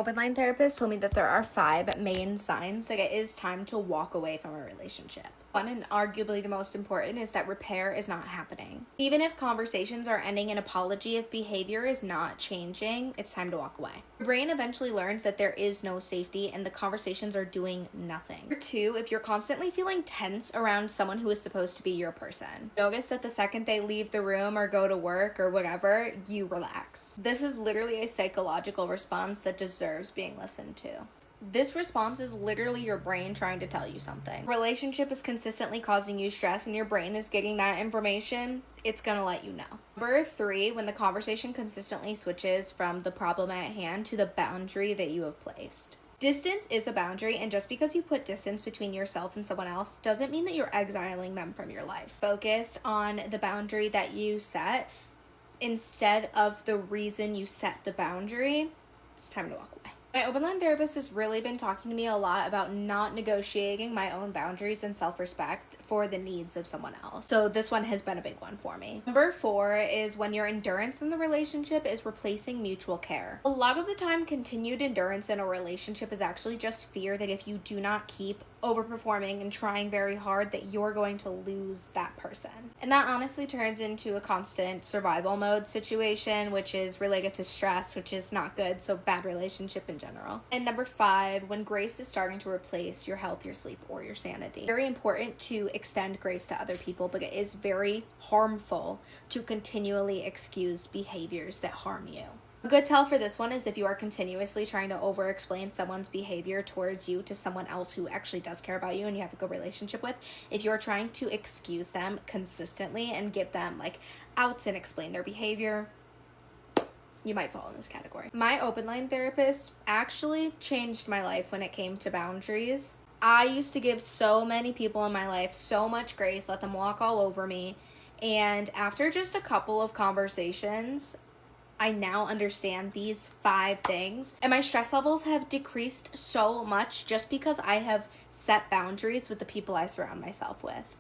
Openline therapist told me that there are 5 main signs that it is time to walk away from a relationship. One, and arguably the most important, is that repair is not happening. Even if conversations are ending in apology, if behavior is not changing, it's time to walk away. Your brain eventually learns that there is no safety and the conversations are doing nothing. Number 2, if you're constantly feeling tense around someone who is supposed to be your person, notice that the second they leave the room or go to work or whatever, you relax. This is literally a psychological response that deserves being listened to. This response is literally your brain trying to tell you something. Relationship is consistently causing you stress and your brain is getting that information, it's gonna let you know. Number 3, when the conversation consistently switches from the problem at hand to the boundary that you have placed. Distance is a boundary, and just because you put distance between yourself and someone else doesn't mean that you're exiling them from your life. Focus on the boundary that you set instead of the reason you set the boundary. It's time to walk away. My Openline therapist has really been talking to me a lot about not negotiating my own boundaries and self-respect for the needs of someone else. So this one has been a big one for me. Number 4 is when your endurance in the relationship is replacing mutual care. A lot of the time, continued endurance in a relationship is actually just fear that if you do not keep overperforming and trying very hard, that you're going to lose that person. And that honestly turns into a constant survival mode situation, which is related to stress, which is not good. So bad relationship in general. And number 5, when grace is starting to replace your health, your sleep, or your sanity. Very important to extend grace to other people, but it is very harmful to continually excuse behaviors that harm you. A good tell for this one is if you are continuously trying to over-explain someone's behavior towards you to someone else who actually does care about you and you have a good relationship with. If you're trying to excuse them consistently and give them like outs and explain their behavior, you might fall in this category. My Openline therapist actually changed my life when it came to boundaries. I used to give so many people in my life so much grace, let them walk all over me. And after just a couple of conversations, I now understand these 5 things, and my stress levels have decreased so much just because I have set boundaries with the people I surround myself with.